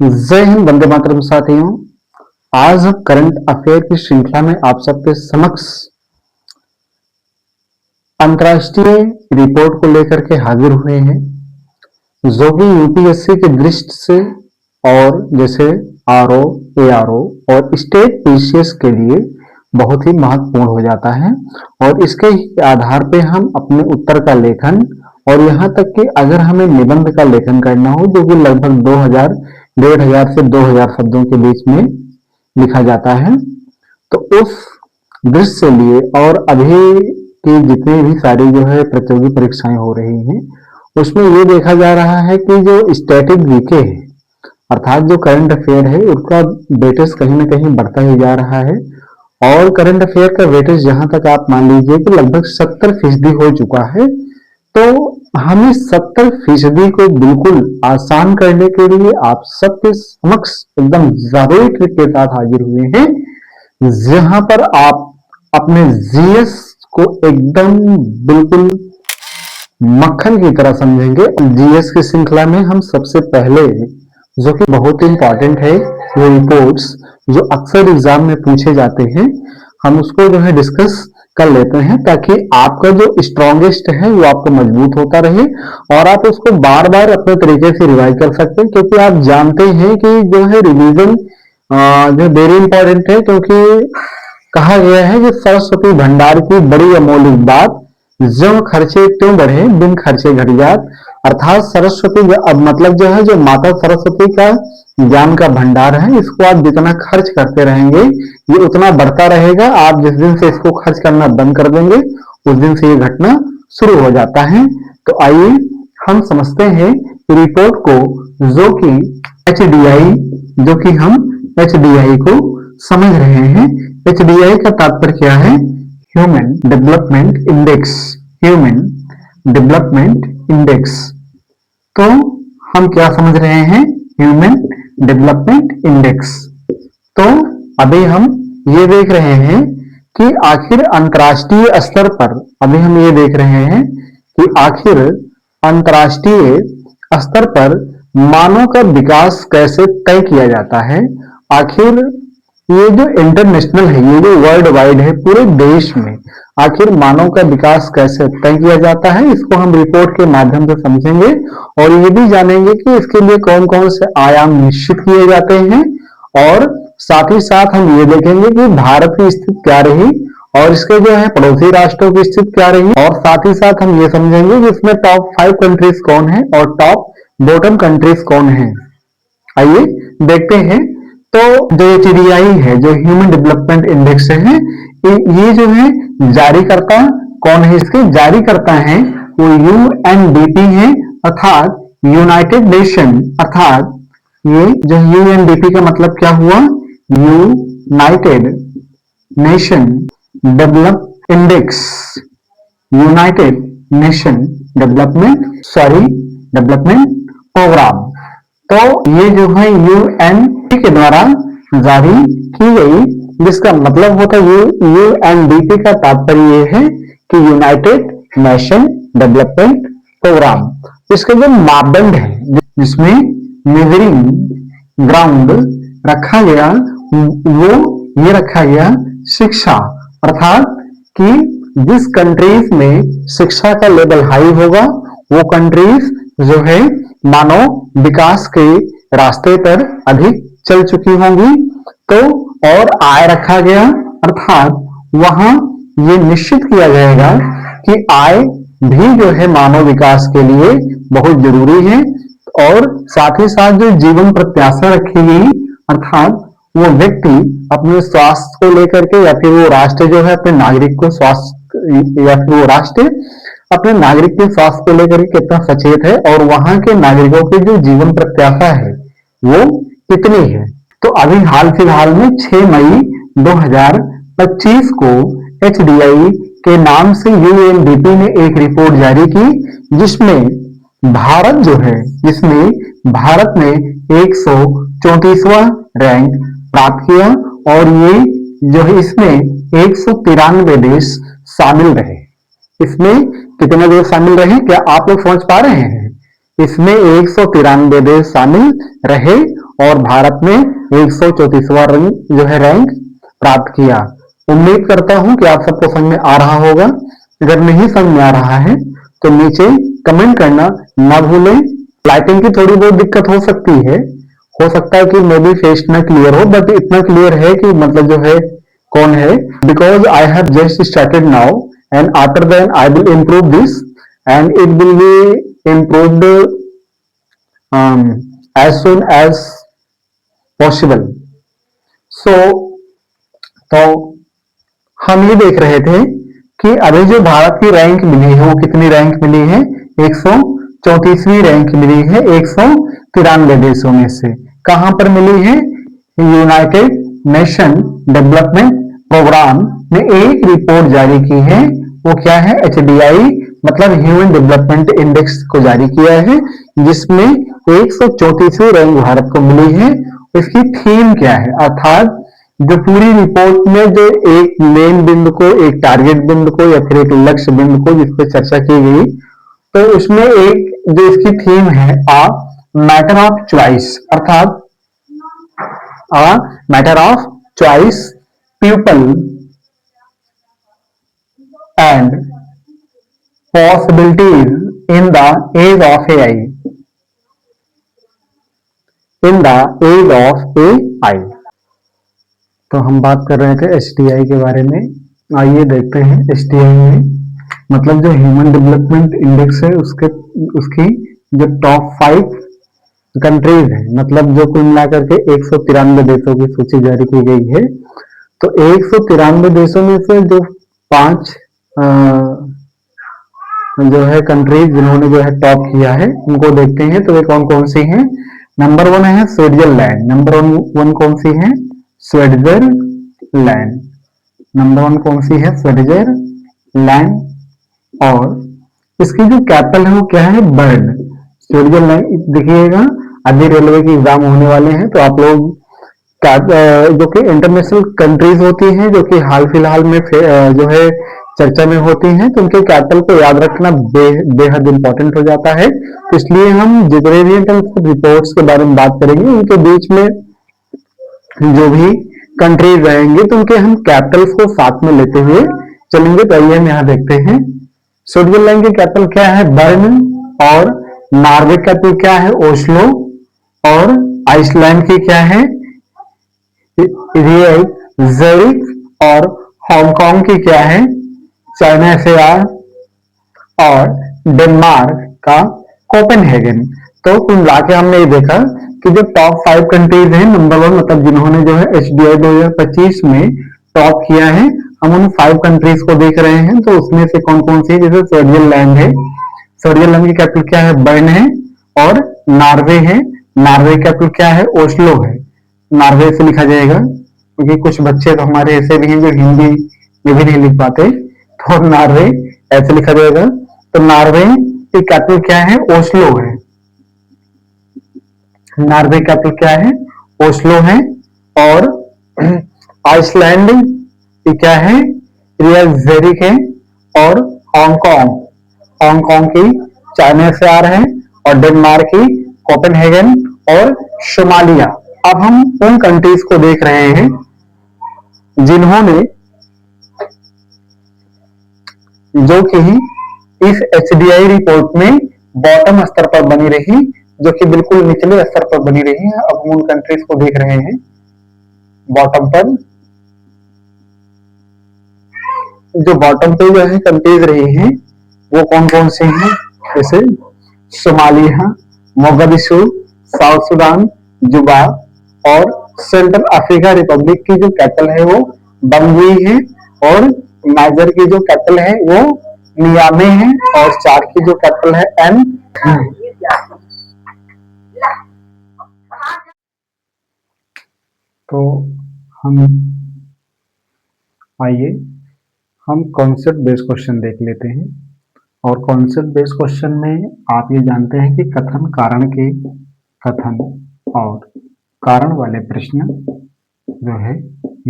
जय हिंद, वंदे मातरम साथियों। आज हम करंट अफेयर की श्रृंखला में आप सबके समक्ष अंतर्राष्ट्रीय रिपोर्ट को लेकर के हाजिर हुए हैं, जो कि यूपीएससी के दृष्टि से और जैसे आरओ, एआरओ और स्टेट पीसीएस के लिए बहुत ही महत्वपूर्ण हो जाता है। और इसके ही आधार पे हम अपने उत्तर का लेखन और यहाँ तक कि अगर हमें निबंध का लेखन करना हो, जो कि लगभग 2000 1500 से 2000 शब्दों के बीच में लिखा जाता है, तो उस दृश्य से लिए और अभी की जितनी भी सारी जो है प्रतियोगी परीक्षाएं हो रही हैं, उसमें ये देखा जा रहा है कि जो स्टैटिक जीके है, अर्थात जो करंट अफेयर है, उसका वेटेज कहीं ना कहीं बढ़ता ही जा रहा है। और करंट अफेयर का वेटेज जहां तक आप मान लीजिए कि लगभग 70% हो चुका है। तो हम इस 70% को बिल्कुल आसान करने के लिए आप सबके समक्ष एकदम जरूरी ट्रिक के साथ हाजिर हुए हैं, जहां पर आप अपने जीएस को एकदम बिल्कुल मक्खन की तरह समझेंगे। जीएस की श्रृंखला में हम सबसे पहले, जो कि बहुत ही इंपॉर्टेंट है, वो रिपोर्ट्स जो अक्सर एग्जाम में पूछे जाते हैं, हम उसको जो है डिस्कस कर लेते हैं, ताकि आपका जो स्ट्रॉन्गेस्ट है वो आपको मजबूत होता रहे और आप उसको बार बार अपने तरीके से रिवाइज कर सकते हैं। क्योंकि आप जानते हैं कि जो है रिवीजन जो वेरी इंपॉर्टेंट है, क्योंकि कहा गया है कि सरस्वती भंडार की बड़ी अमूल्य बात, जो खर्चे क्यों बढ़े बिन खर्चे घट जात। अर्थात सरस्वती अब मतलब जो है, जो माता सरस्वती का ज्ञान का भंडार है, इसको आप जितना खर्च करते रहेंगे ये उतना बढ़ता रहेगा। आप जिस दिन से इसको खर्च करना बंद कर देंगे, उस दिन से ये घटना शुरू हो जाता है। तो आइए हम समझते हैं रिपोर्ट को, जो कि एचडीआई, जो कि हम एचडीआई को समझ रहे हैं। एचडीआई का तात्पर्य क्या है? Human development index. Human development index. तो हम क्या समझ रहे हैं? Human development index. तो अभी हम ये देख रहे हैं कि आखिर अंतर्राष्ट्रीय स्तर पर, अभी हम ये देख रहे हैं कि आखिर अंतर्राष्ट्रीय स्तर पर मानव का विकास कैसे तय किया जाता है। आखिर ये जो इंटरनेशनल है, ये जो वर्ल्ड वाइड है, पूरे देश में आखिर मानव का विकास कैसे तय किया जाता है, इसको हम रिपोर्ट के माध्यम से समझेंगे और ये भी जानेंगे कि इसके लिए कौन कौन से आयाम निश्चित किए जाते हैं। और साथ ही साथ हम ये देखेंगे कि भारत की स्थिति क्या रही और इसके जो है पड़ोसी राष्ट्रों की स्थिति क्या रही। और साथ ही साथ हम ये समझेंगे कि इसमें टॉप 5 कंट्रीज कौन है और टॉप बॉटम कंट्रीज कौन है। आइए देखते हैं। तो जो एचडीआई है, जो ह्यूमन डेवलपमेंट इंडेक्स है, ये जो है जारीकर्ता कौन है? इसके जारीकर्ता है वो यूएनडीपी है, अर्थात यूनाइटेड नेशन। अर्थात ये जो यूएनडीपी का मतलब क्या हुआ? United Nation develop index. United Nation development programme. तो ये जो है यूएनडीपी के द्वारा जारी की गई, जिसका मतलब होता है यूएनडीपी का तात्पर्य ये है कि यूनाइटेड नेशन डेवलपमेंट प्रोग्राम। इसके जो मापदंड है, जिसमें मेजरिंग ग्राउंड रखा गया, वो ये रखा गया शिक्षा। अर्थात कि जिस कंट्रीज में शिक्षा का लेवल हाई होगा, वो कंट्रीज जो है मानव विकास के रास्ते पर अधिक चल चुकी होंगी। तो और आय रखा गया, अर्थात वहां ये निश्चित किया जाएगा कि आय भी जो है मानव विकास के लिए बहुत जरूरी है। और साथ ही साथ जो जीवन प्रत्याशा रखी गई, अर्थात वो व्यक्ति अपने स्वास्थ्य को लेकर के, या फिर वो राष्ट्र जो है अपने नागरिक को स्वास्थ्य, या फिर वो राष्ट्र अपने नागरिक के स्वास्थ्य को लेकर कितना सचेत है और वहां के नागरिकों की जो जीवन प्रत्याशा है वो कितनी है। तो अभी हाल फिलहाल में 6 मई 2025 को एचडीआई के नाम से यूएनडीपी ने एक रिपोर्ट जारी की, जिसमें भारत जो है, जिसमें भारत ने 134वां रैंक प्राप्त किया और ये जो है इसमें 193 देश शामिल रहे। इसमें कितने देश शामिल रहे, क्या आप लोग समझ पा रहे हैं? इसमें 193 देश शामिल रहे और भारत ने 134वां रैंक जो है रैंक प्राप्त किया। उम्मीद करता हूं कि आप सबको समझ में आ रहा होगा। अगर नहीं समझ में आ रहा है तो नीचे कमेंट करना ना भूलें। लाइटिंग की थोड़ी बहुत दिक्कत हो सकती है, हो सकता है कि मे बी फेस ना क्लियर हो, बट इतना क्लियर है कि मतलब जो है कौन है, because I have just started now and after then I will improve this and it will be improved as soon as possible. So तो हम ये देख रहे थे कि अभी जो भारत की रैंक मिली है वो कितनी रैंक मिली है, 134वीं रैंक मिली है 193 देशों में से। कहां पर मिली है, यूनाइटेड नेशन डेवलपमेंट प्रोग्राम ने एक रिपोर्ट जारी की है, वो क्या है, HDI मतलब ह्यूमन डेवलपमेंट इंडेक्स को जारी किया है, जिसमें 134वीं रैंक भारत को मिली है। इसकी थीम क्या है, अर्थात जो पूरी रिपोर्ट में जो एक मेन बिंदु को, एक टारगेट बिंदु को या फिर एक लक्ष्य बिंदु को जिस पर चर्चा की गई, तो उसमें एक जो इसकी थीम है आ मैटर ऑफ चॉइस, अर्थात a matter of choice people and possibilities in the age of AI, in the age of AI। तो हम बात कर रहे थे HDI के बारे में। आइए देखते हैं HDI में मतलब जो ह्यूमन डेवलपमेंट इंडेक्स है उसके उसकी जो टॉप 5 कंट्रीज है, मतलब जो कुल मिलाकर के 193 देशों की सूची जारी की गई है। तो 193 देशों में से जो 5 जो है कंट्रीज जिन्होंने जो है टॉप किया है उनको देखते हैं। तो वे कौन कौन सी हैं। नंबर 1 है स्विट्जरलैंड। नंबर 1 कौन सी है, स्विट्जरलैंड। नंबर 1 कौन सी है, स्विट्जरलैंड। और इसकी जो कैपिटल है वो क्या है, बर्न। स्विट्जरलैंड देखिएगा, अभी रेलवे के एग्जाम होने वाले हैं तो आप लोग जो कि इंटरनेशनल कंट्रीज होती हैं जो कि हाल फिलहाल में जो है चर्चा में होती हैं, तो उनके कैपिटल को याद रखना बेहद इंपॉर्टेंट हो जाता है। तो इसलिए हम जितने भी इंटरनेशनल रिपोर्ट्स के बारे में बात करेंगे उनके बीच में जो भी कंट्रीज रहेंगे तो उनके हम कैपिटल्स को साथ में लेते हुए चलेंगे। तो आइए हम यहाँ देखते हैं। स्विट्जरलैंड की कैपिटल क्या है, बर्न। और नॉर्वे कैपिटल क्या है, ओस्लो। और आइसलैंड की क्या है, रियकजाविक। और हांगकांग की क्या है, चाइना से और डेनमार्क का कोपेनहेगन। तो कुल मिला के हमने ये देखा कि जो टॉप 5 कंट्रीज हैं, नंबर 1 मतलब जिन्होंने जो है HDI 2025 में टॉप किया है, हम उन 5 कंट्रीज को देख रहे हैं। तो उसमें से कौन कौन सी, जैसे स्विट्जरलैंड है, स्विट्जरलैंड की कैपिटल क्या है, बर्न है। और नॉर्वे है, नॉर्वे कैपिटल क्या है, ओस्लो है। नॉर्वे से लिखा जाएगा क्योंकि कुछ बच्चे तो हमारे ऐसे भी हैं जो हिंदी में भी नहीं लिख पाते, तो नॉर्वे ऐसे लिखा जाएगा। तो नॉर्वे की कैपिटल क्या है, ओस्लो है। नॉर्वे कैपिटल क्या है, ओस्लो है। और आइसलैंड की क्या है, रियकजाविक है। और हांगकांग, हांगकांग की चाइना से आ रहे हैं। और डेनमार्क की कोपेनहेगन और सोमालिया। अब हम उन कंट्रीज को देख रहे हैं जिन्होंने जो कि इस HDI रिपोर्ट में बॉटम स्तर पर बनी रही, जो कि बिल्कुल निचले स्तर पर बनी रही है। अब हम उन कंट्रीज को देख रहे हैं बॉटम पर, जो बॉटम पे जो है कंट्रीज रही हैं वो कौन कौन से हैं, जैसे सोमालिया, मोगादिशु, साउथ सुडान, जुबा। और सेंट्रल अफ्रीका रिपब्लिक की जो कैपिटल है वो बंगुई है। और नाइजर की जो कैपिटल है वो नियामे है। और चार की जो कैपिटल है एन। तो हम आइए हम कॉन्सेप्ट बेस्ड क्वेश्चन देख लेते हैं। और कॉन्सेप्ट बेस्ड क्वेश्चन में आप ये जानते हैं कि कथन कारण के कथन और कारण वाले प्रश्न जो है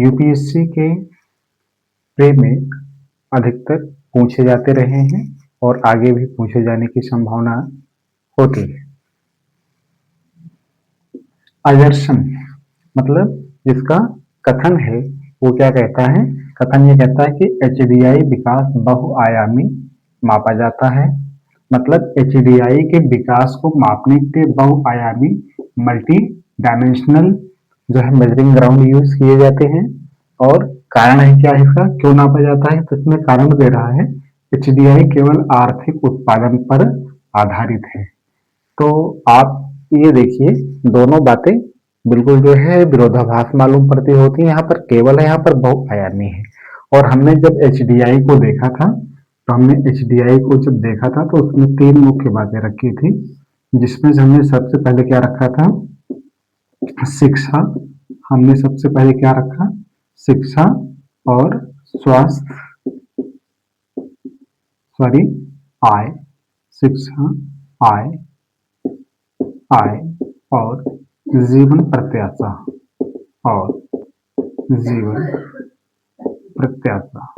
UPSC के प्री में अधिकतर पूछे जाते रहे हैं और आगे भी पूछे जाने की संभावना होती है। अजर्शन मतलब जिसका कथन है वो क्या कहता है, कथन ये कहता है कि एचडीआई विकास बहुआयामी मापा जाता है। मतलब एचडीआई के विकास को मापने के लिए बहुआयामी मल्टी डायमेंशनल जो है मेजरिंग ग्राउंड यूज किए जाते हैं। और कारण है क्या है इसका, क्यों नापा जाता है, तो इसमें कारण दे रहा है एचडीआई केवल आर्थिक उत्पादन पर आधारित है। तो आप ये देखिए दोनों बातें बिल्कुल जो है विरोधाभास मालूम पड़ती होती है। यहाँ पर केवल है, यहाँ पर बहुआयामी है। और हमने जब एचडीआई को देखा था, तो हमने एचडीआई को जब देखा था तो उसमें तीन मुख्य बातें रखी थी, जिसमें से हमने सबसे पहले क्या रखा था, शिक्षा। हमने सबसे पहले क्या रखा, शिक्षा और स्वास्थ्य, सॉरी आय, शिक्षा, आय, आय और जीवन प्रत्याशा, और जीवन प्रत्याशा।